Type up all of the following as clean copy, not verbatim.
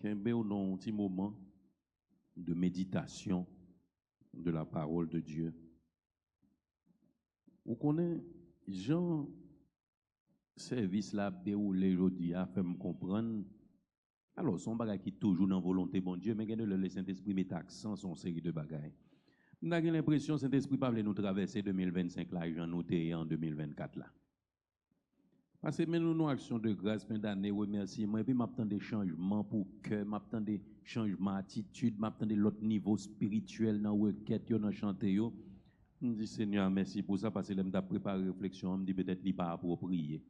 Kembe ou non, un petit moment de méditation de la parole de Dieu. Vous connaissez, Jean, service là déroulé aujourd'hui a fait me comprendre. Alors, son bagage qui est toujours dans la volonté bon Dieu, mais le Saint-Esprit met accent sur une série de bagages. On a l'impression que Saint-Esprit pas nous traverser 2025 là, j'en noté en 2024 là. Parce que nous avons action de grâce, fin d'année, remerciement, et puis m'attend des changements pour cœur, m'attend des changements d'attitude, m'attend de l'autre niveau spirituel dans la requête, dans chanter. Je me dis, Seigneur, merci pour ça, parce que je me préparé la réflexion, je me dis peut-être qu'il n'est pas approprié.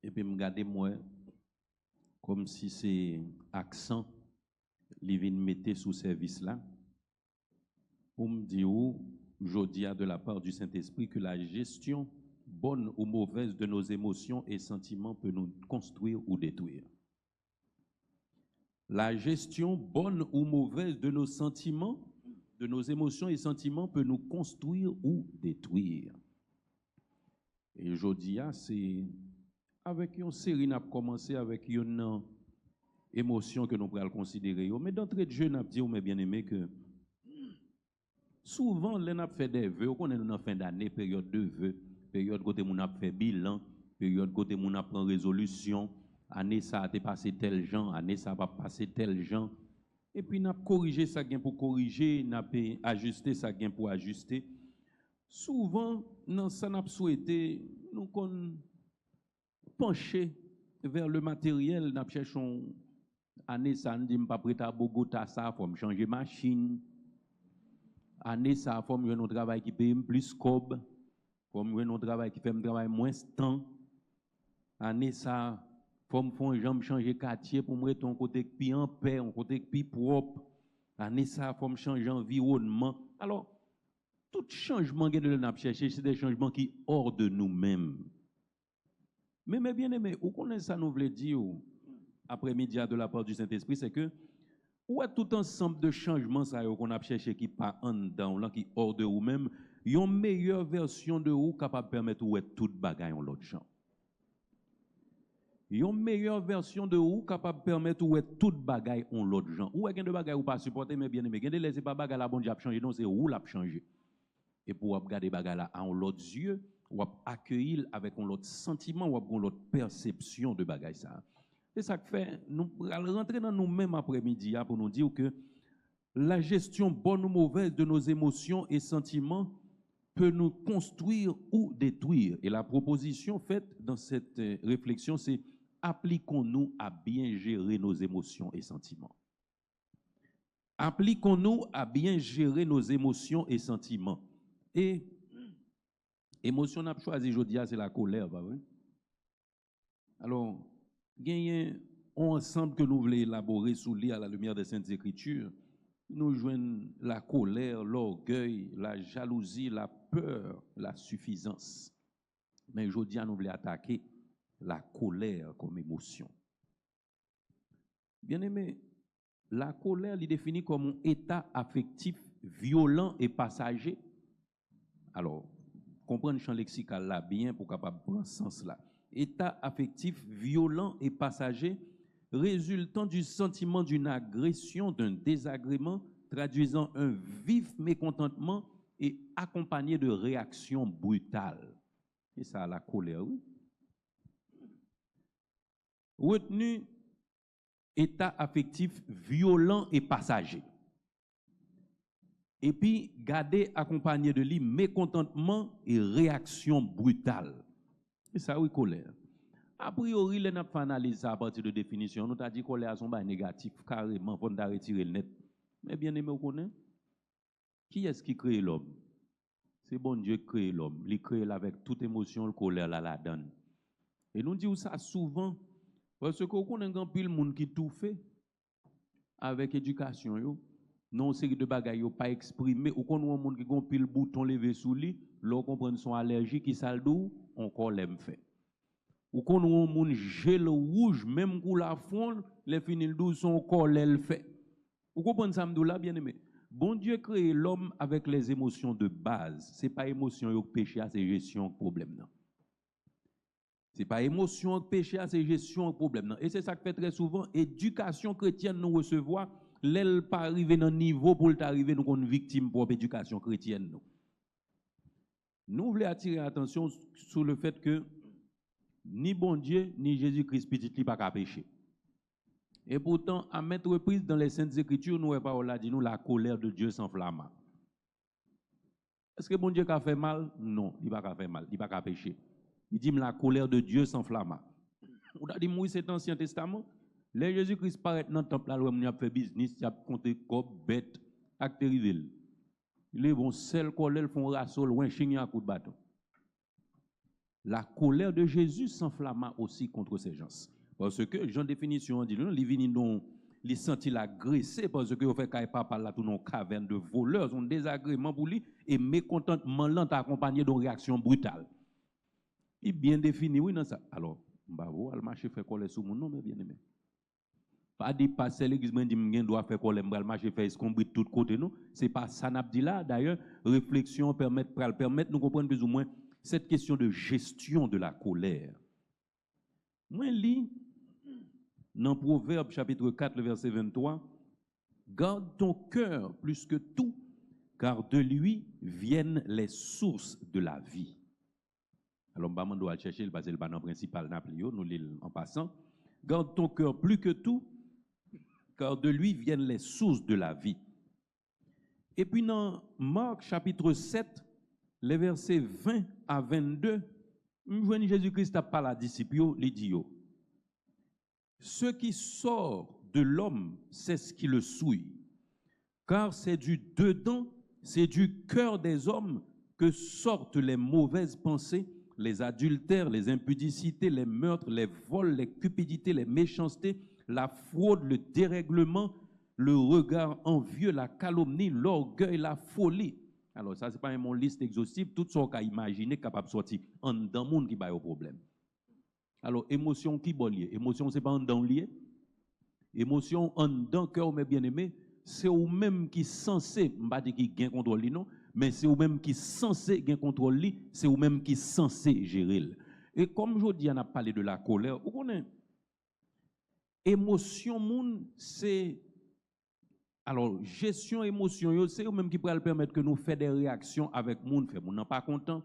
Et puis, je me regarde moi, comme si c'est accent, il vient mettre sous service là, pour me dire, je dis de la part du Saint-Esprit que la gestion bonne ou mauvaise de nos émotions et sentiments peut nous construire ou détruire. La gestion bonne ou mauvaise de nos sentiments, de nos émotions et sentiments peut nous construire ou détruire. Et aujourd'hui, c'est avec une série, nous avons commencé avec une émotion que nous pourrions considérer. Mais d'entrée de jeu, nous avons dit, mes bien-aimés, que souvent, nous avons fait des vœux, on est en fin d'année, période de vœux, période côté moun a fait bilan, période côté moun a prend résolution, année ça a passé tel genre, année ça va passer tel genre. Et puis n'a corrigé ça gain pour corriger, n'a ajusté ça gain pour ajuster. Souvent dans ça n'a souhaité nous qu'on pencher vers le matériel, n'a cherchons année ça ne dit pas prêt à Bogota ça faut me changer machine. Année ça faut me un travail qui paye plus cob. Comme nous travail qui fait un travail moins temps, année ça, comme font jambe changer quartier pour me ton côté plus en paix, un côté plus propre. Année ça, comme changer environnement. Alors, tout changement que nous avons cherché, c'est des changements qui hors de nous-mêmes. Mais mes bien-aimés, où connaissez ça nous voulait dire après-midi de la part du Saint-Esprit, c'est que où est tout ensemble de changements qu'on a cherché qui pas en dedans, qui hors de vous-même. Une meilleure version de vous capable de permettre de tout bagaille en l'autre champ. Une meilleure version de vous capable de permettre de tout bagaille en l'autre genre. Ou est-ce que bagaille ou pas supporter mais bien aimé. Gende laissez pas bagaille la bon Dieu a changé non c'est où l'a changé. Et pour regarder bagaille là en l'autre yeux, ou accueillir avec un autre sentiment ou une autre perception de bagaille ça. C'est ça que fait nous rentrer dans nous-mêmes après-midi pour nous dire que la gestion bonne ou mauvaise de nos émotions et sentiments peut nous construire ou détruire. Et la proposition faite dans cette réflexion, c'est appliquons-nous à bien gérer nos émotions et sentiments. Appliquons-nous à bien gérer nos émotions et sentiments. Et émotion n'a pas choisi aujourd'hui, c'est la colère, pas vrai? Alors, il y a un ensemble que nous voulons élaborer sous lit à la lumière des Saintes Écritures. Nous joignons la colère, l'orgueil, la jalousie, la peur, la suffisance. Mais aujourd'hui, nous voulons attaquer la colère comme émotion. Bien aimé, la colère est définie comme un état affectif violent et passager. Alors, comprendre le champ lexical là bien pour capable prendre ce sens là. État affectif violent et passager résultant du sentiment d'une agression, d'un désagrément, traduisant un vif mécontentement et accompagné de réactions brutales. C'est ça la colère, oui. Retenu, état affectif violent et passager. Et puis, garder accompagné de lui mécontentement et réaction brutale. C'est ça, oui, colère. A priori, les n'a pas analysé ça à partir de définition. Nous avons dit que colère sont négatif, carrément, pour nous retirer le net. Mais bien aimé, vous connaissez? Qui est-ce qui crée l'homme? C'est bon Dieu qui crée l'homme. Il crée avec toute émotion, le colère la donne. Et nous disons ça souvent, parce que vous connaissez un pile monde qui tout fait avec éducation. Non, série de bagailles pas exprimé. Ou qu'on a un monde qui a pile bouton levé sous lui, l'on comprend son allergie qui s'aldou, encore l'aime fait. Ou qu'on a un monde gel rouge, même pour la fond, les finils d'où son corps l'elle fait. Vous comprenez ça, m'dou là, bien aimé? Bon Dieu crée l'homme avec les émotions de base. Ce n'est pas émotion ou péché, c'est gestion problème. C'est pas émotion, péché, c'est gestion, problème. Non. Et c'est ça que fait très souvent, éducation chrétienne nous recevoir, l'aile pas arriver dans le niveau pour t'arriver nous une victime pour l'éducation chrétienne. Nous voulons attirer l'attention sur le fait que ni bon Dieu, ni Jésus-Christ petit li pas qu'à pécher. Et pourtant, à maintes reprises dans les Saintes Écritures, nous avons dit nous la colère de Dieu s'enflamma. Est-ce que bon Dieu a fait mal? Non, il n'a pas fait mal, il n'a pas péché. Il dit la colère de Dieu s'enflamma. On a dit oui, c'est l'Ancien Testament. Les Jésus-Christ paraît dans le temple, là où il a fait business, il a compté comme bête, acte rivel. Les bons sel colère font rassol, ou un chien à coup de bâton. La colère de Jésus s'enflamma aussi contre ces gens. Parce que, Jean définition, dit, non, il sentit l'agressé parce que, au fait, qu'il pas par là, tout nos cavernes de voleurs, ont désagrément pour lui, et mécontentement lent accompagné d'une réaction brutale. Il bien défini, oui, dans ça. Alors, bravo, le marché fait colère sous mon nom, mais bien aimé. Pas dit passer l'église, mais dit, doit faire colère, le marché fait escombrer de tous côtés, non? C'est pas ça, n'a dit là. D'ailleurs, réflexion permet nous comprendre plus ou moins cette question de gestion de la colère. Moi, lis dans Proverbe chapitre 4, le verset 23, garde ton cœur plus que tout, car de lui viennent les sources de la vie. Alors, on doit chercher le passé le banan principal, nous lisons en passant. Garde ton cœur plus que tout, car de lui viennent les sources de la vie. Et puis dans Marc chapitre 7, les versets 20 à 22, Jésus-Christ a parlé à disciples, il dit, ce qui sort de l'homme, c'est ce qui le souille. Car c'est du dedans, c'est du cœur des hommes que sortent les mauvaises pensées, les adultères, les impudicités, les meurtres, les vols, les cupidités, les méchancetés, la fraude, le dérèglement, le regard envieux, la calomnie, l'orgueil, la folie. Alors, ça, ce n'est pas une liste exhaustive, tout ce qu'on a imaginé capable de sortir en dans le monde qui va au problème. Alors, émotion qui est liée? Émotion, ce n'est pas en dedans lié. Émotion en dedans, cœur, mais bien aimé, c'est ou même qui est censé, je ne vais pas dire qui gagne contrôle, non, mais c'est ou même qui est censé gagner contrôle, c'est ou même qui est censé gérer. Et comme je dis, on a parlé de la colère, vous connaissez, émotion, c'est. Alors, gestion émotion, c'est eux même qui pourraient permettre que nous fassions des réactions avec les gens, nous n'en pas content.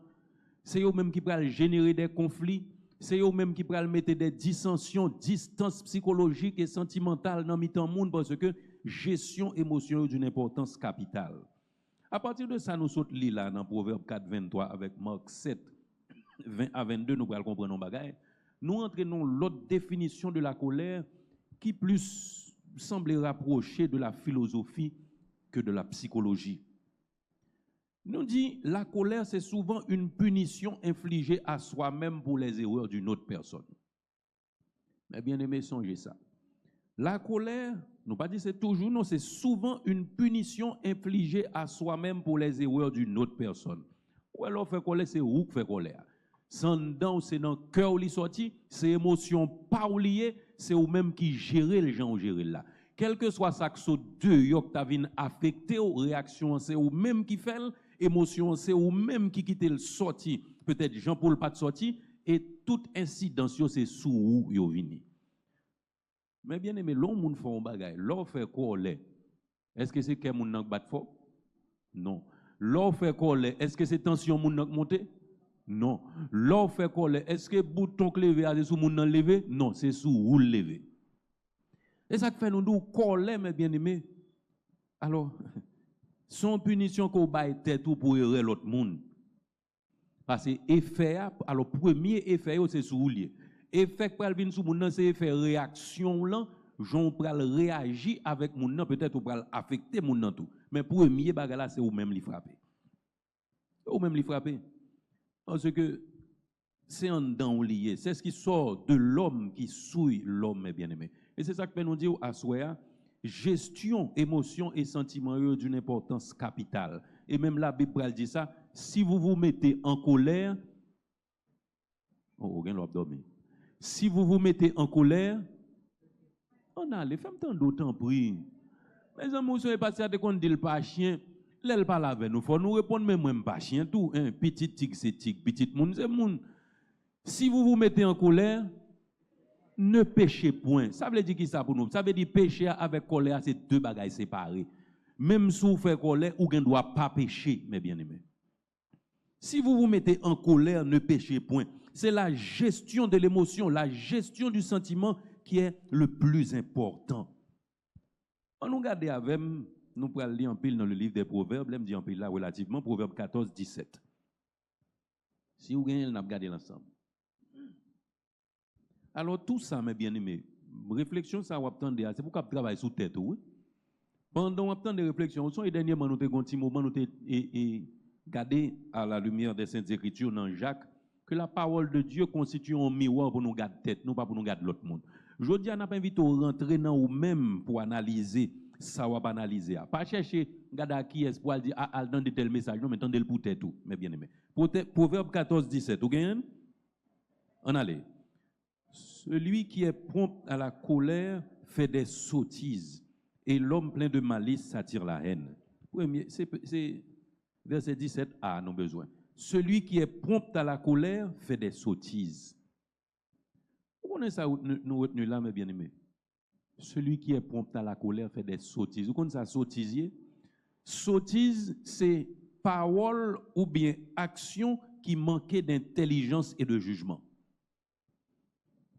C'est eux même qui pourraient générer des conflits. C'est eux même qui pourraient mettre des dissensions, distances psychologiques et sentimentales dans le monde parce que gestion émotion est d'une importance capitale. À partir de ça, nous sommes là dans Proverbe 4, 23 avec Marc 7, 20 à 22, nous pourrons comprendre nos bagages. Nous entraînons l'autre définition de la colère qui plus semble rapprocher de la philosophie que de la psychologie. Nous dit, la colère, c'est souvent une punition infligée à soi-même pour les erreurs d'une autre personne. Mais bien aimé, songez ça. La colère, nous pas dit c'est toujours, non, c'est souvent une punition infligée à soi-même pour les erreurs d'une autre personne. Ou alors fait colère, c'est où fait colère. Sans dedans, c'est dans le cœur où il sorti, c'est émotion pas oubliée, c'est ou même qui gère les gens ou gère là. Quel que soit ça que ce deux yok ta vinn affecté aux réactions, c'est ou même qui fait émotion, c'est ou même qui quitte le sorti, peut-être Jean-Paul pas de sorti, et toute incidence c'est sous ou yo vini. Mais bien aimé, l'on moun font bagay, l'on fait colère. Est-ce que c'est que moun nan bat fort? Non. L'on fait colère, est-ce que c'est tension moun nan monter? Non. L'on fait colère, est-ce que bouton levé a sous moun nan levé? Non, c'est sous ou levé. Et ça fait nous colère, mes bien-aimés. Alors, son punition qu'on baille tête pour errer l'autre monde. Parce que effet, alors premier effet, c'est sous lié. Effet pour venir sous moun nan, c'est effet réaction là, j'on pral réagir avec moun nan, peut-être ou pral affecter moun nan tout. Mais premier bagay là, c'est ou même li frapper. Ou même li frapper. Parce que c'est en dedans lié. C'est ce qui sort de l'homme qui souille l'homme, mes bien-aimés. Et c'est ça que nous dit à Soya, gestion, émotion et sentiment d'une importance capitale. Et même la Bible dit ça, si vous vous mettez en colère, si vous vous mettez en colère, on a les femmes tant d'autant pris. Les amis, vous passé à qu'on dit le pas chien, l'elle parle avec nous, faut nous répondre même pas chien tout, hein, petit tigre c'est tigre, petit moun c'est moun. Si vous vous mettez en colère, ne péchez point. Ça veut dire qui ça pour nous? Ça veut dire pécher avec colère, c'est deux bagages séparés. Même si vous faites colère, vous ne doit pas pécher, mes bien-aimés. Si vous vous mettez en colère, ne péchez point. C'est la gestion de l'émotion, la gestion du sentiment qui est le plus important. On nous regarde avec, nous pouvons lire en pile dans le livre des Proverbes, là, me dit en pile là relativement, Proverbe 14, 17. Si vous gagnez, on a regardé l'ensemble. Alors tout ça, mes bien-aimés, réflexion, ça va attendre, c'est pour qu'on travaille sous tête, oui. Pendant un temps de réflexion, et dernièrement, nous avons un petit moment, nous avons gardé à la lumière des Saintes Écritures dans Jacques, que la parole de Dieu constitue un miroir pour nous garder tête, non pas pour nous garder l'autre monde. Je dis, on n'a pas invité à rentrer dans nous-mêmes pour analyser, ça va pas analyser. Pas chercher, regarder qui est pour dire, ah, dans de tels messages, non, mais attendez le pour tête tout, mes bien-aimés. Proverbe 14, 17, vous gagnez? On allait. Celui qui est prompt à la colère fait des sottises, et l'homme plein de malice s'attire la haine. Premier, c'est verset 17a, nous besoin. Celui qui est prompt à la colère fait des sottises. Vous connaissez ça, nous retenons là, mes bien-aimés? Celui qui est prompt à la colère fait des sottises. Vous connaissez ça, sottisier? Sottise, c'est parole ou bien action qui manquait d'intelligence et de jugement.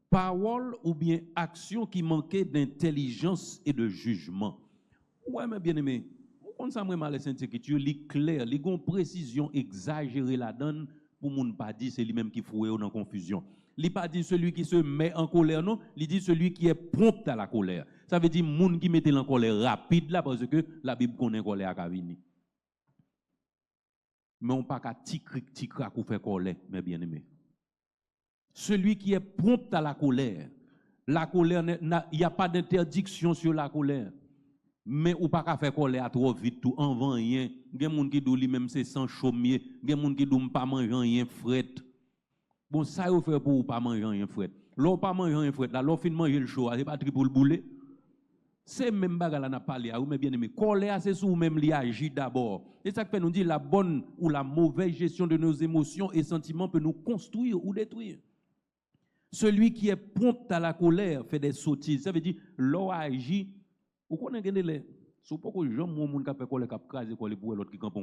Parole ou bien action qui manquait d'intelligence et de jugement. Ouais, mes bien-aimés, on s'en remet les Saintes Écritures, les clair, les gon précision exagérée la donne pour ne pas dire c'est lui-même qui fouille dans confusion. Il pas dit celui qui se met en colère, non, il dit celui qui est prompt à la colère. Ça veut dire moun qui mette en colère rapide là parce que la Bible connaît colère à venir. Mais on pas qu'à tic-cric ou faire colère, mes bien-aimés. Celui qui est prompt à la colère, il n'y a pas d'interdiction sur la colère. Mais ou pas qu'à faire colère trop vite, tout en vent rien. Il y a des gens qui disent lui-même c'est sans chaumier. Il y a des gens qui disent pas manger rien fret. Bon, ça vous fait pour pas manger rien fret. L'on pas manger rien fret, là, l'on fin manger le chaud, c'est pas tri pour le bouler. C'est même bagarre là n'a parlé à vous, mais bien aimé. Colère, c'est sous même li agit d'abord. Et ça fait nous dit la bonne ou la mauvaise gestion de nos émotions et sentiments peut nous construire ou détruire. Celui qui est prompt à la colère fait des sottises. Ça veut dire, l'on agit. Vous connaissez les. C'est pas que j'aime mon monde qui fait colère, qui crase colère pour l'autre qui campe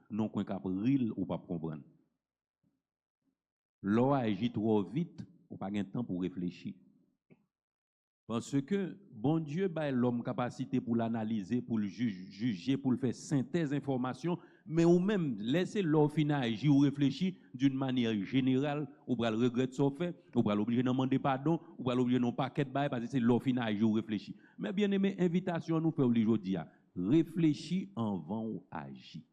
non coin qui ril ou pas comprendre. L'on agit trop vite, ou pas de temps pour réfléchir. Parce que bon Dieu a l'homme capacité pour l'analyser, pour le juger, pour le faire synthèse d'informations, mais ou même laisser l'homme final agir ou réfléchir d'une manière générale, ou va le regretter ce fait, ou va l'obliger de demander pardon, ou va l'obliger de non pas qu'être bail parce que c'est l'homme final agir ou réfléchir. Mais bien aimé, invitation nous fait aujourd'hui à réfléchir avant ou agir.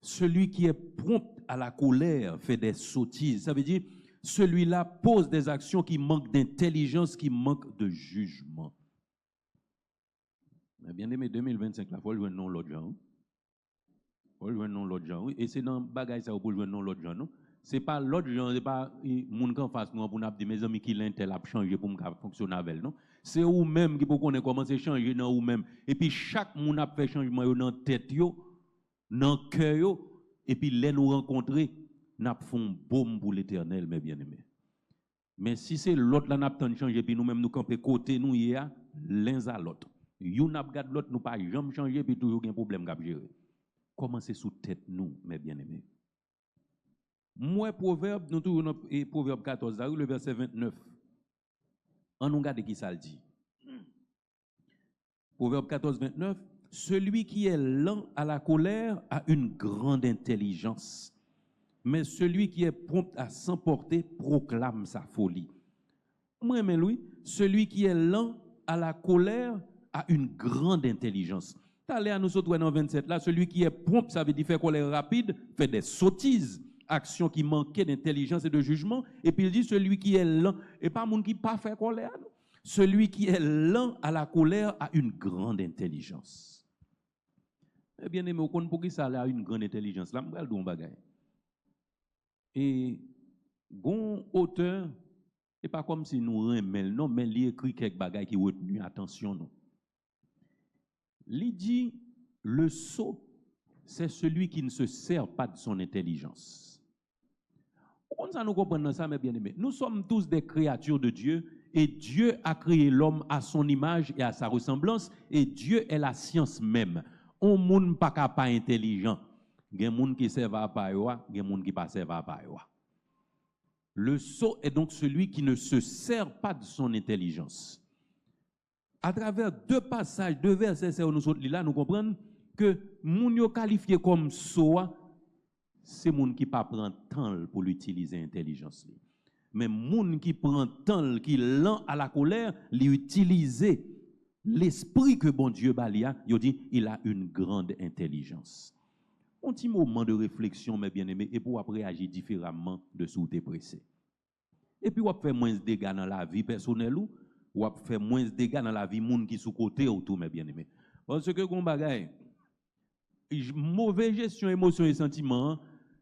Celui qui est prompt à la colère fait des sottises. Ça veut dire celui-là pose des actions qui manquent d'intelligence, qui manquent de jugement. Mais bien aimé, 2025, il faut le jouer non l'autre genre. Il faut le jouer non l'autre genre. Oui. Et c'est dans le bagage ça pour le jouer non l'autre genre. Non? C'est pas l'autre genre, c'est pas mon qui en face nous pour nous dire mes amis qui l'intel a changé pour me fonctionner avec non. C'est vous même qui pour connaître comment c'est changer dans vous même. Et puis chaque monde a fait changement dans tête yo, dans cœur yo, et puis les nous rencontrer. N'a font baume pour l'éternel, mes bien-aimés. Mais si c'est l'autre là n'a pas changé, puis nous-mêmes nous camper côté nous y a l'un à l'autre. You n'a pas l'autre nous pas jamais changer, puis toujours un problème à gérer. Comment c'est sous tête nous, mes bien-aimés? Moi, Proverbe, nous toujours Proverbe 14, le verset 29. On nous regarde qui ça le dit. Proverbe 14, 29. Celui qui est lent à la colère a une grande intelligence. Mais celui qui est prompt à s'emporter proclame sa folie. Moi, mais lui, celui qui est lent à la colère a une grande intelligence. T'allez à nous autres dans 27 là, celui qui est prompt, ça veut dire faire colère rapide, fait des sottises, actions qui manquaient d'intelligence et de jugement. Et puis il dit celui qui est lent, et pas monde qui pas fait colère. Non? Celui qui est lent à la colère a une grande intelligence. Eh bien aimé, pour qui ça a une grande intelligence là, je vais dire un bagage. Et bon auteur, c'est pas comme si nous remet non, mais il écrit quelques bagages qui retenu attention non. Il dit le sot, c'est celui qui ne se sert pas de son intelligence. Comment ça nous comprenons ça, mes bien-aimés? Nous sommes tous des créatures de Dieu et Dieu a créé l'homme à son image et à sa ressemblance et Dieu est la science même. On moun pas capable intelligent. Il y a des gens qui servent à pas, il y a des gens qui pas servent à pas. Le sot est donc celui qui ne se sert pas de son intelligence. À travers deux passages, deux versets, nous comprenons que moun yo qualifié comme sot, c'est moun qui pas prend temps pour l'utiliser intelligence. Mais moun qui prend temps, qui lent à la colère, l'utiliser l'esprit que bon Dieu balia, il dit il a une grande intelligence. Un petit moment de réflexion, mes bien-aimés, et pour réagir différemment de ce que tu es pressé. Et puis, on va faire moins de dégâts dans la vie personnelle ou on va faire moins de dégâts dans la vie monde qui sous côté autour, mes bien-aimés. Parce que, qu'on bagaille, mauvaise gestion émotion et sentiment,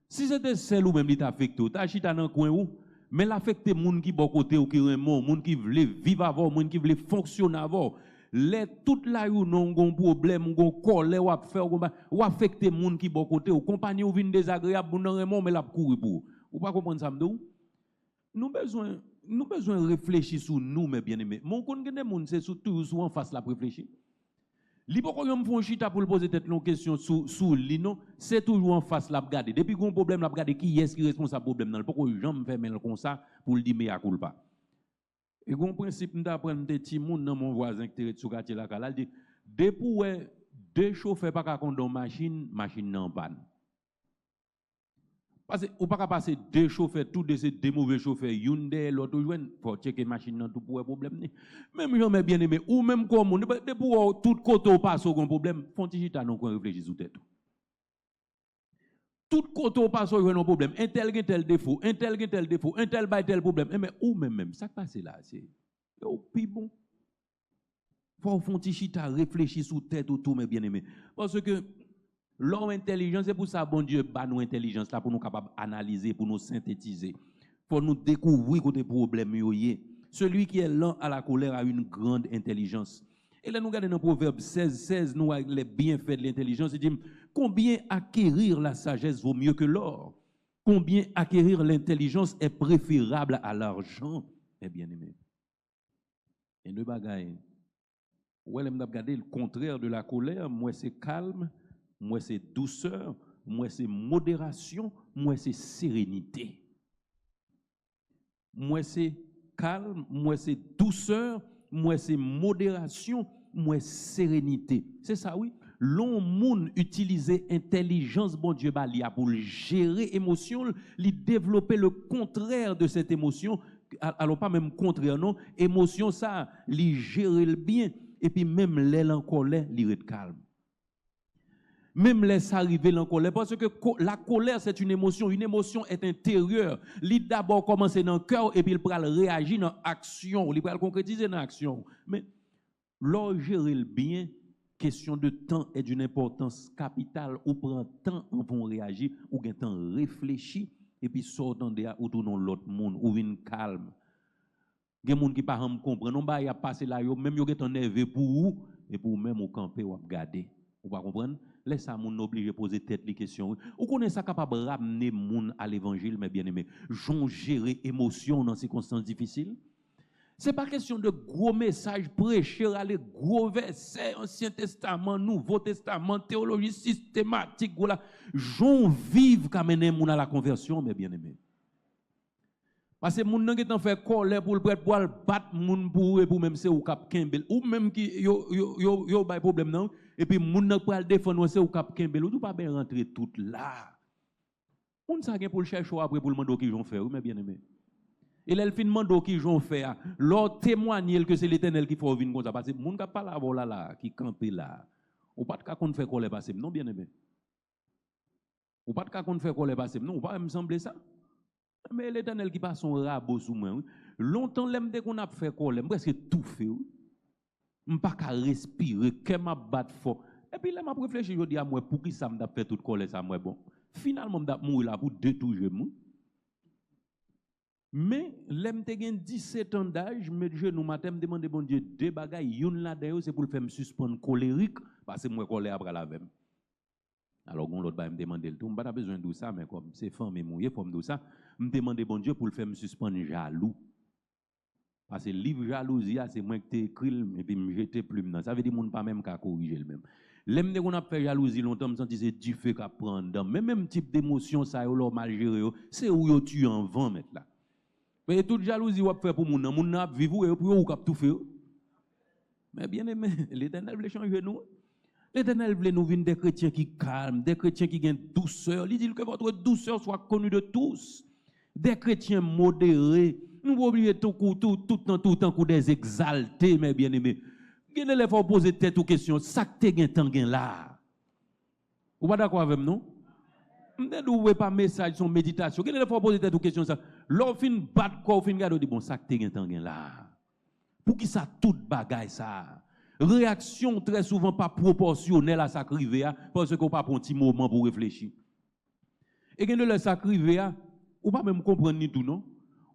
si c'était celle ou même qui t'affecte, t'as chita dans le coin ou, mais l'affecte monde qui bon côté ou qui remont, monde qui veut vivre avant, monde qui veut fonctionner avant. Les toute là où non gon problème gon colère ou faire ou affecter monde qui bon côté ou compagnie ou vinn désagréable ou non remont mais la courir pour ou pas comprendre ça m'dou nous besoin réfléchir sur nous mes bien-aimés mon kon gen des monde c'est toujours en face la réfléchir li pas qu'on font chita pour poser tête une question sous li non c'est toujours en face la regarder depuis gon problème la regarder qui est qui responsable problème dans pas qu'on jamais faire comme ça pour le dire mais à culpa. Et un principe, nous apprenons des petits moun dans mon voisin qui est sur quartier là, il dit, depuis deux chauffeurs pas qu'à conduire machine n'en panne. Parce que ou pas passer deux chauffeurs, tous ces deux mauvais chauffeurs, Hyundai, l'autre joine, faut checker machine dans tout pour problème. Même jamais bien aimé, ou même comme on, depuis tout côté passe au problème, font-ils non qu'on réfléchit sous tête. Tout côté passe au problème, un tel défaut, un tel défaut, un tel bail tel problème, mais ou même, ça passe là, c'est puis bon. Faut font chita réfléchir sous tête ou tout, mes bien-aimés. Parce que l'homme intelligent, c'est pour ça bon Dieu bat nous intelligence là pour nous capables d'analyser, pour nous synthétiser. Pour nous découvrir côté problème yoyé. Celui qui est lent à la colère a une grande intelligence. Et là nous regardons dans Proverbe 16, nous les bienfaits de l'intelligence, il dit combien acquérir la sagesse vaut mieux que l'or? Combien acquérir l'intelligence est préférable à l'argent? Eh bien aimé. Et deux bagailles. Ouais, je regarder le contraire de la colère, moi c'est calme, moi c'est douceur, moi c'est modération, moi c'est sérénité. Moi c'est calme, moi c'est douceur, moi c'est modération, moi sérénité. C'est ça oui. L'on moun utiliser intelligence bon Dieu balia pour gérer émotion, lui développer le contraire de cette émotion, alors pas même contraire non, émotion ça, lui gérer le bien et puis même l'aile en colère, lui être calme. Même laisse arriver en colère parce que la colère c'est une émotion est intérieure. Il d'abord commencer dans le cœur et puis il peut réagir dans l'action, il peut concrétiser dans l'action. Mais l'or gérer le bien, question de temps est d'une importance capitale. Ou prend temps pour réagir, ou gain temps réfléchir et puis sortant de ou tourner l'autre monde ou vinn calme. Il y a des gens qui ne comprennent pas, il y a passé là, même ils sont nerveux pour vous et pour même au camper ou regarder. Vous ne comprenez? Laissez les gens obligés de poser tête les questions. Vous connaissez ça capable de ramener les gens à l'évangile, mes bien-aimés. J'ont géré émotion dans ces circonstances difficiles. Ce n'est pas question de gros messages prêchés, aller gros versets, Ancien Testament, Nouveau Testament, théologie systématique. Voilà. J'ont vivre qu'à mener les gens à la conversion, mes bien-aimés. Parce que les gens qui ont fait colère pour le prêtre pour battre les gens pour même c'est au cap Kimbel ou même qui yo pas problème non et puis les gens pour défendre c'est au cap Kimbel ou pas bien rentrer tout là. On ça pour le chercher après pour le demander qui j'ont fait mais bien aimé. Et là, le fin demande qui j'ont fait, leur témoigner que c'est l'Éternel qui faut venir comme ça. Parce que les gens qui parlent là, qui campent là, ou pas de cas qu'on fait colère passer, non, bien aimé. Ou pas de cas qu'on fait colère passer, non, pas me sembler ça. Mais l'Éternel qui passe son rabot sous moi, longtemps, dès qu'on a fait colère, presque tout fait. Je ne peux pas respirer, que je batte fort. Et puis là, je réfléchis, je dis à moi, pour qui ça m'a fait toute colère, ça moi bon. Finalement, je vais mourir là pour détruire moi. Mais, l'aime te gen 17 ans d'âge, mes genoux matin me demande bon Dieu deux bagailles, une là dedans c'est pour le faire me suspendre colérique parce que moi colère après la même. Alors, l'autre va me demander le tout. Je n'ai pas besoin de ça, mais comme c'est femme et mouillé, il faut me dire ça. Je me demande bon Dieu pour le faire me suspendre jaloux. Parce que le livre jalousie, c'est moi qui t'ai écrit et puis me jeter plume. Ça veut dire que je ne pas même qu'à corriger le même. L'aime qu'on a fait jalousie longtemps, me senti c'est du feu qu'à prendre. Même type d'émotion, ça y mal géré, c'est où tu en vent mettre là. Mais toute jalousie qu'on fait pour mon n'a vivre et pour ou tout fait. Mais bien aimé, l'Éternel veut changer nous. L'Éternel veut nous venir des chrétiens qui calment, des chrétiens qui gagnent douceur. Il dit que votre douceur soit connue de tous. Des chrétiens modérés. Nous ne pouvons pas oublier tout le temps des exaltés, mes bien-aimés. Vous avez faut poser tête aux questions. Ça que tu as là. Vous pas d'accord avec nous? Vous n'avez pas message, son méditation. Vous avez faut poser tête aux questions. L'offre fin bat quoi, fin garde dit bon, ça que tu as là. Pour qui ça toute bagaille ça? Réaction très souvent pas proportionnelle à ça qui parce qu'on pas prend un petit moment pour réfléchir. Et quand le sacrivé, ou pas même comprendre ni tout non,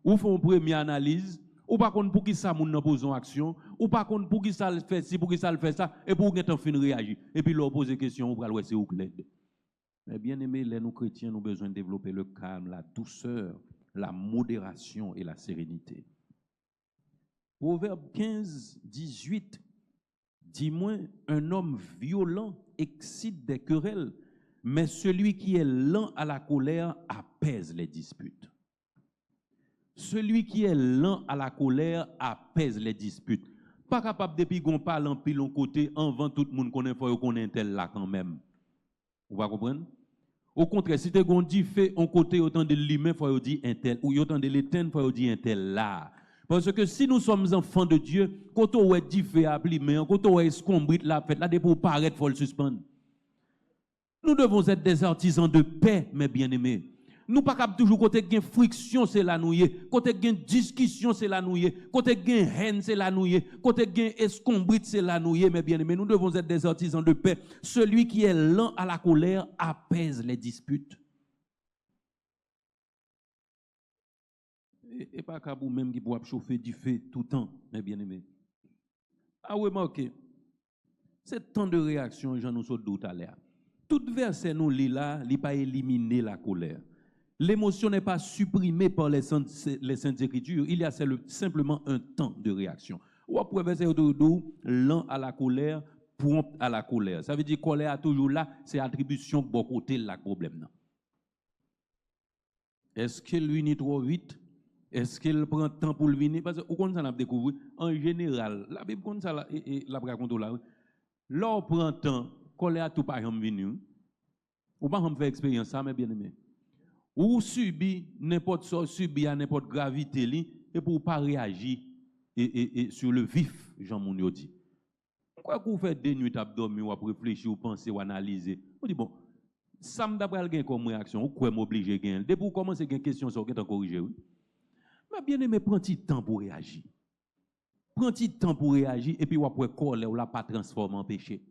ou font une première analyse, ou pas contre pour qui ça moun nan pose en action, ou pas contre pour qui ça le fait ci, pour qui ça le fait ça, et pour qu'on fin réagir. Et puis leur poser question, ou pral c'est ou clair. Mais bien aimé, les nous chrétiens, nous avons besoin de développer le calme, la douceur, la modération et la sérénité. Proverbe 15, 18. Dis-moi, un homme violent excite des querelles, mais celui qui est lent à la colère apaise les disputes. Celui qui est lent à la colère apaise les disputes. Pas capable depuis qu'on parle en pile en côté, en vent tout le monde connaît, faut qu'on ait tel là quand même. Vous va comprendre? Au contraire, si tu as dit fait en côté autant de l'humain, faut dire un tel, ou autant de l'éternel, faut dire un tel là. Parce que si nous sommes enfants de Dieu, quand on est diffé à plimer, quand on est escombrit la fête, là, pour paraître, il faut le suspendre. Nous devons être des artisans de paix, mes bien-aimés. Nous pas capable toujours côté gain friction c'est la nouiller, côté gain discussion c'est la nouiller, côté gain haine c'est la nouiller, côté gain escombrit c'est la nouiller, mes bien-aimés. Nous devons être des artisans de paix. Celui qui est lent à la colère apaise les disputes. Et pas qu'à vous même qui pourra chauffer du feu tout le temps, mes bien-aimés. Ah oui, remarquez, c'est temps de réaction, j'en ai sauté tout à l'heure. Tout verset nous lit là, il pas éliminer la colère. L'émotion n'est pas supprimée par les saintes écritures, il y a simplement un temps de réaction. Ou après verset autour, lent à la colère, prompt à la colère. Ça veut dire colère toujours là, c'est attribution bon côté le problème. Est-ce qu'il lui trop vite? Est-ce qu'il prend temps pour le venir? Parce que, on a découvert, en général, la Bible, comme ça, la raconte là, l'on prend temps, colère tout pas venir. Ou pas faire expérience ça, mes bien-aimés. Ou subit n'importe quoi, subit à n'importe gravité, et pour pas réagir et sur le vif, Jean Mounio dit. Pourquoi vous faites des nuits à dormir, ou à réfléchir, ou penser, ou analyser? On dit, bon, ça me d'après le comme réaction, ou quoi m'obliger à gagner? Dès pour commencer à une question, ça va corriger, oui. Mais bien aimé, prends petit temps pour réagir. Prends petit temps pour réagir et puis ou après colère ou la pas transformer en péché.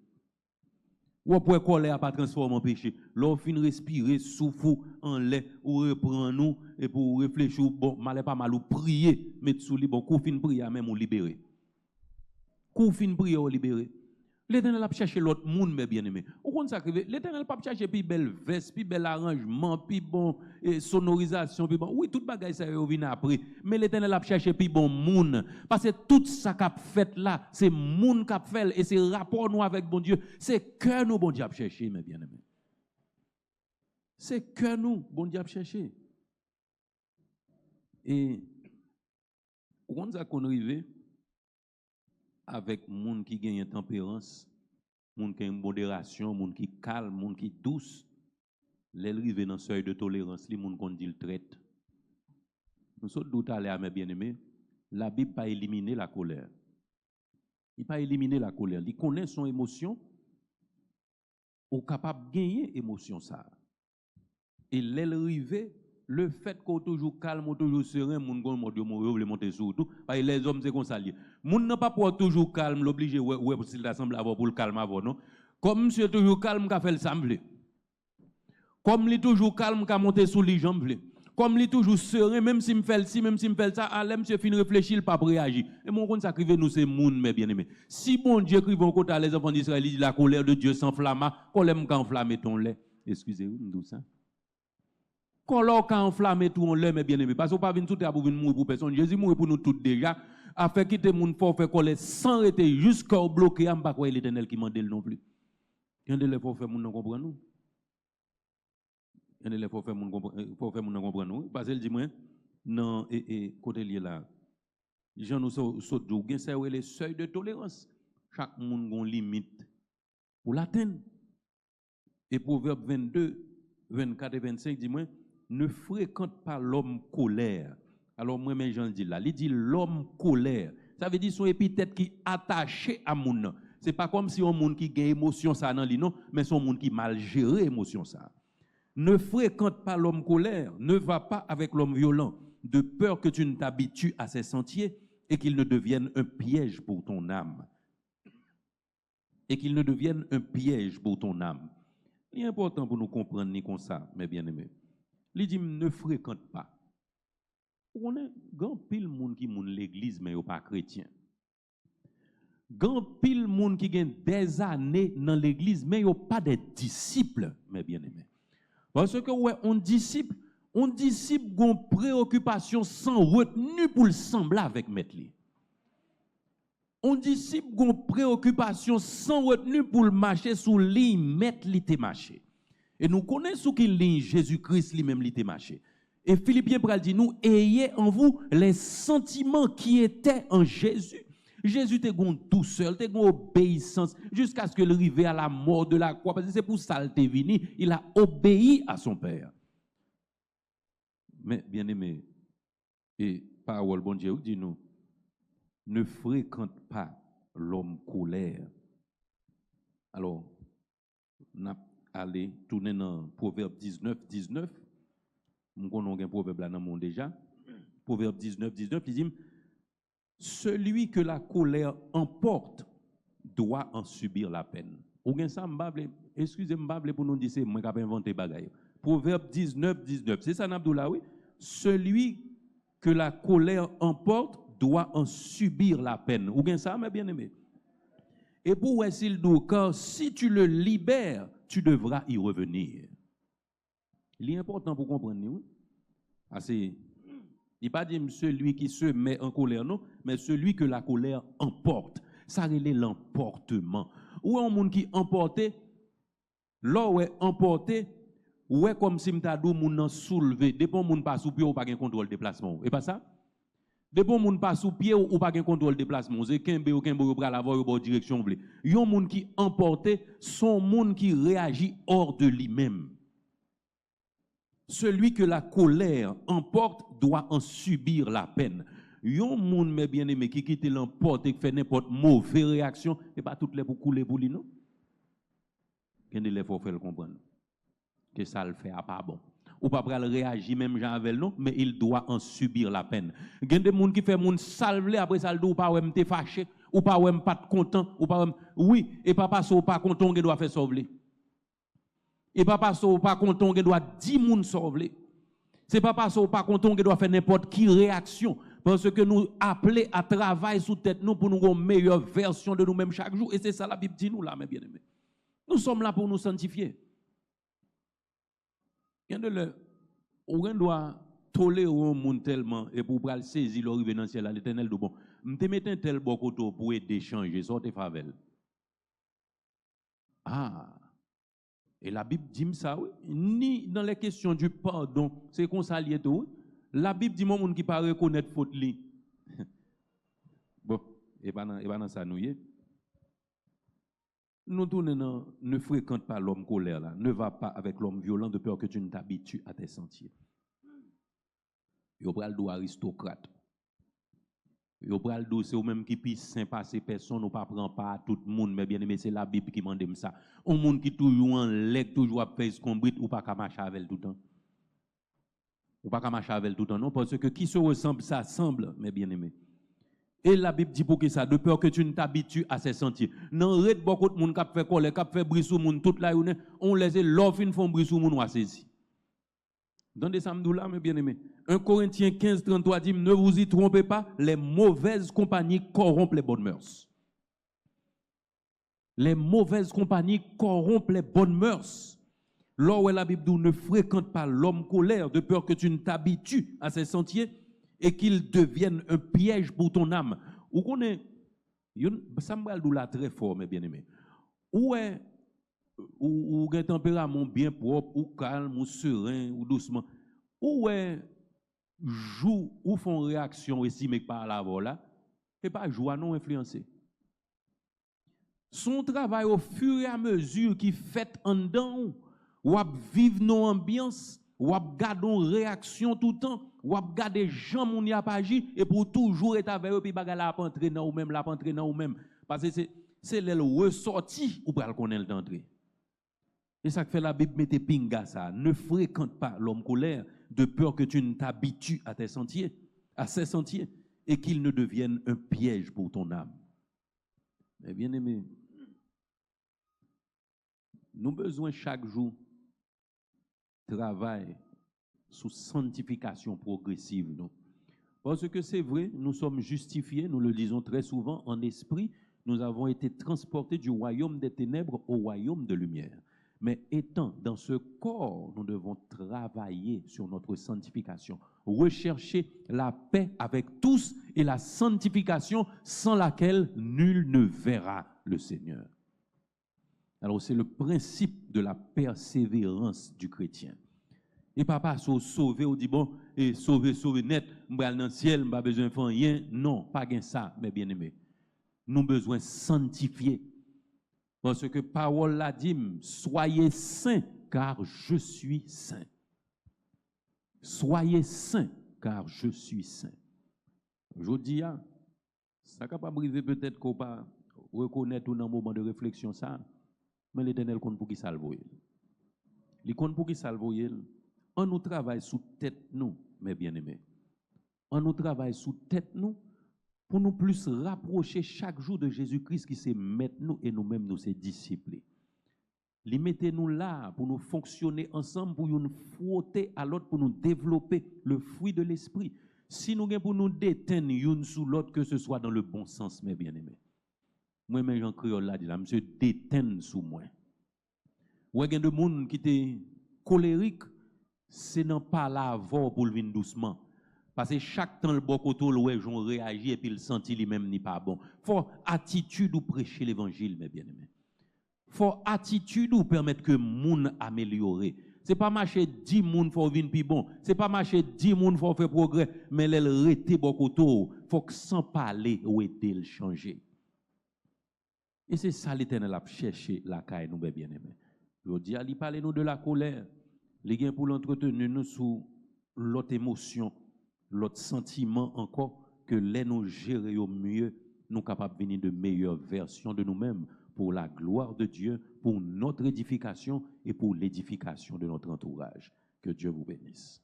Ou après colère pas transformer en péché. L'offre fin respirer, souffle en lait ou reprend nous et pour réfléchir bon mal pas mal ou prier mettre sous li bon coup fin prier même ou libérer. Coup fin prier ou libérer. L'Éternel a cherché l'autre monde, mes bien-aimés. Au contraire, l'Éternel n'a pas cherché plus belle veste, plus bel arrangement, plus bon sonorisation, plus bon. Oui, toute bagaille ça revient après. Mais l'Éternel a cherché plus bon monde. Parce que tout ça qu'a fait là, c'est monde qu'a fait et c'est rapport nous avec bon Dieu. C'est que nous, bon Dieu, a cherché, mes bien-aimés. C'est que nous, bon Dieu, a cherché. Et quand ça qu'on arrive avec monde qui gagne tempérance, monde qui a une modération, monde qui calme, monde qui douce, l'arriver dans seuil de tolérance, les monde qu'on dit le traite. Nous sommes tout à l'heure, mes bien-aimés, la Bible pas éliminer la colère. Il pas éliminer la colère, il connaît son émotion, ou capable de gagner émotion ça. Et l'arriver, le fait qu'on toujours calme, toujours serein, mon gon mon Dieu veut monter sur tout parce que les hommes c'est comme ça lié. Moun n'a pas pour toujours calme, l'obligé ouais pour s'il assemble avoir pour le calme avant non. Comme monsieur toujours calme qu'a fait le semble. Comme il toujours calme qu'a monter sur les jambes. Comme il toujours serein même s'il me fait ci, même s'il me fait ça, allez monsieur fin réfléchir, il pas réagir. Et mon compte ça crive nous c'est moun mes bien-aimés. Si bon Dieu crive en côté les enfants d'Israël, dit la colère de Dieu s'enflamma, colère m'enflamme ton lait. excusez-moi, tout ça. Quand l'on a enflammé tout, on l'aime bien aimé. Parce qu'on pas venir tout à pour venir mourir pour personne. Jésus mourir pour nous tous déjà. A fait quitter moun faut faire coller sans arrêter jusqu'à bloquer. On pas quoi l'Éternel qui mande non plus. Il y a des faut faire moun comprendre nous. Il y a des faut faire moun comprendre nous. Parce qu'il dit moi non côté lié là. Jean nous saute du gain c'est les seuils de tolérance. Chaque monde a une limite pour l'atteindre. Et Proverbe 22, 24 et 25 dit moi ne fréquente pas l'homme colère. Alors moi mais Jean dit là, il dit l'homme colère. Ça veut dire son épithète qui attaché à moun. C'est pas comme si un monde qui gagne émotion ça dans lui non, mais son monde qui mal géré émotion ça. Ne fréquente pas l'homme colère, ne va pas avec l'homme violent, de peur que tu ne t'habitues à ses sentiers et qu'il ne devienne un piège pour ton âme. Et qu'il ne devienne un piège pour ton âme. Il est important pour nous comprendre ni comme ça, mes bien-aimés. Il dit ne fréquente pas. On est grand pile monde qui moun l'église mais yo pas chrétien. Grand pile monde qui gagne des années dans l'église mais yo pas des disciples, mes bien-aimés. Parce que ouais, on disciple gon préoccupation sans retenue pour le sembler avec maître li. On disciple gon préoccupation sans retenue pour le marcher sous ligne maître li te marcher. Et nous connaissons qui ligne Jésus-Christ lui-même li te marcher. Et Philippiens pral dit nous ayez en vous les sentiments qui étaient en Jésus. Jésus te gon tout seul, te gon obéissance jusqu'à ce qu'il arrive à la mort de la croix parce que c'est pour ça qu'il est venu, il a obéi à son Père. Mais bien aimé, et parole bon Dieu dit nous ne fréquente pas l'homme colère. Alors, on a allé tourner dans Proverbe 19, 19. Nous connaissons un proverbe là dans le monde déjà. Proverbe 19, 19, il dit celui que la colère emporte doit en subir la peine. Ou bien ça, excusez-moi pour nous dire, c'est moi qui ai inventé bagaille. Proverbe 19, 19. C'est ça, Nabdoula, oui. Celui que la colère emporte doit en subir la peine. Ou bien ça, mes bien-aimés. Et pour s'il dit, car si tu le libères, tu devras y revenir. Il est important pour comprendre, oui. Il n'est pas dit celui qui se met en colère, non, mais celui que la colère emporte. Ça, c'est l'emportement. Ou un monde qui emporte, là où est emporté, ou est comme si m'tadou moun soulevé. Dépend moun pas sous pied ou pas de contrôle de déplacement. Et pas ça? Dépend moun pas sous pied ou pas de contrôle de déplacement. C'est kembe ou pral avoir ou bonne direction vle. Yon moun qui emporté, son moun qui réagit hors de lui-même. Celui que la colère emporte doit en subir la peine. Yon moun mes bien-aimés qui quitte l'emporte et qui fait n'importe mauvaise réaction, et pas toutes les pour couler pour lui non. Qu'est-ce qu'il faut faire le comprendre? Que ça le fait à pas bon. Ou pas pral réagir même Jean avec non, mais il doit en subir la peine. Il y a des gens qui fait moun salve après ça le ou pas ou m'te fâché, ou pas ou pas content, ou pas oui, et papa so pas content qu'il doit faire sauver. Et papa so pas content qu'il doit 10 moun sauver. C'est papa so pas content qu'il doit faire n'importe qui réaction parce que nous appelons à travailler sous tête nous pour nous avoir une meilleure version de nous-mêmes chaque jour et c'est ça la Bible dit nous là mes bien-aimés. Nous sommes là pour nous sanctifier. On doit tolérer un monde tellement et pour le saisir le arriver dans le ciel à l'Éternel de bon. M'te mettre un tel bokoto pour aider changer sorte favel. Ah. Et la Bible dit ça oui, ni dans les questions du pardon, c'est qu'on s'allie tout. La Bible dit mon monde qui pas reconnaître faute li. Bon, et pas dans ça nous y. Nous tournons, ne fréquente pas l'homme colère là, ne va pas avec l'homme violent de peur que tu ne t'habitues à tes sentiers. Yo pral do aristocrate. Yo pral do c'est ou même qui puisse saint passer personne ou pas prend pas tout le monde mais bien aimé c'est la Bible qui mande ça. Un monde qui toujours en lèg toujours à faire scombrit ou pas qu'à marcher avec tout le temps. Ou pas qu'à marcher avec tout le temps non parce que qui se ressemble ça semble mes bien aimés. Et la Bible dit pour que ça, de peur que tu ne t'habitues à ces sentiers. Non, red beaucoup de monde qui fait colère, qui fait brisou moun toute la journée, on laisse l'offre une font brisou moun ou saisi. Dans des samedous là, mes bien-aimés. 1 Corinthiens 15, 33 dit, ne vous y trompez pas, les mauvaises compagnies corrompent les bonnes mœurs. Les mauvaises compagnies corrompent les bonnes mœurs. Là où la Bible dit ne fréquente pas l'homme colère de peur que tu ne t'habitues à ses sentiers et qu'il devienne un piège pour ton âme. Ou connaît, ça me parle là très fort, mes bien-aimés. Ou est ou un tempérament bien propre, ou calme, ou serein, ou doucement. Ou est joue ou font réaction estimée par la voix là, et pas joue à non influencer. Son travail au fur et à mesure qui fait en dedans, ou vivre nos ambiances, ou garder nos réactions tout le temps, ou garder gens moun y a pas agi et pour toujours être avec eux puis bagarre la pas entrer dans ou même la pas entrer dans ou même parce que c'est le ressorti ou pral connaître d'entrer. Et ça que fait la Bible mette pinga ça, ne fréquente pas l'homme colère de peur que tu ne t'habitues à tes sentiers, à ses sentiers et qu'il ne devienne un piège pour ton âme. Mais bien aimé, nous avons besoin chaque jour travailler sous sanctification progressive. Non? Parce que c'est vrai, nous sommes justifiés, nous le disons très souvent, en esprit, nous avons été transportés du royaume des ténèbres au royaume de lumière. Mais étant dans ce corps, nous devons travailler sur notre sanctification, rechercher la paix avec tous et la sanctification sans laquelle nul ne verra le Seigneur. Alors c'est le principe de la persévérance du chrétien. Et papa, sauver, on dit bon, et sauver net, m'bral dans le ciel, m'pas besoin de faire rien. Non, pas gain ça, mes bien-aimés. Nous besoin sanctifier. Parce que parole l'a dit, soyez saints, car je suis saint. Soyez saints, car je suis saint. Je dis, ça capable arriver peut-être qu'on pas reconnaître dans un moment de réflexion ça, mais l'Éternel compte pour qui salve. Il compte pour qui salve. On nous travaille sous tête nous, mes bien-aimés. On nous travaille sous tête nous pour nous plus rapprocher chaque jour de Jésus-Christ qui c'est mettre nous et nous-mêmes nous c'est disciples. Les mettez-nous là pour nous fonctionner ensemble, pour nous frotter à l'autre, pour nous développer le fruit de l'esprit. Si nous avons pour nous déteindre l'une sous l'autre, que ce soit dans le bon sens, mes bien-aimés. Moi-même, Jean Créole l'a dit là, monsieur, déteindre sous moi. Ou il y a des gens qui sont colériques, c'est non pas la voix pour le venir doucement. Parce que chaque temps, le bon côté, le gens réagit et puis le senti lui-même n'est pas bon. Il faut attitude ou prêcher l'évangile, mes bien-aimés. Il faut attitude ou permettre que moun améliore. C'est pas marcher 10 moun faut venir plus bon. C'est pas marcher 10 moun faut faire progrès, mais elle rete bon côté, faut que sans parler ou aider le changer. Et c'est ça l'Éternel a cherché la caille nous bien-aimés. Je dis à lui parler nous de la colère. Les gains pour l'entretenir nous sous l'autre émotion, l'autre sentiment encore que les nous gérer au mieux, nous capables de venir de meilleures versions de nous-mêmes pour la gloire de Dieu, pour notre édification et pour l'édification de notre entourage. Que Dieu vous bénisse.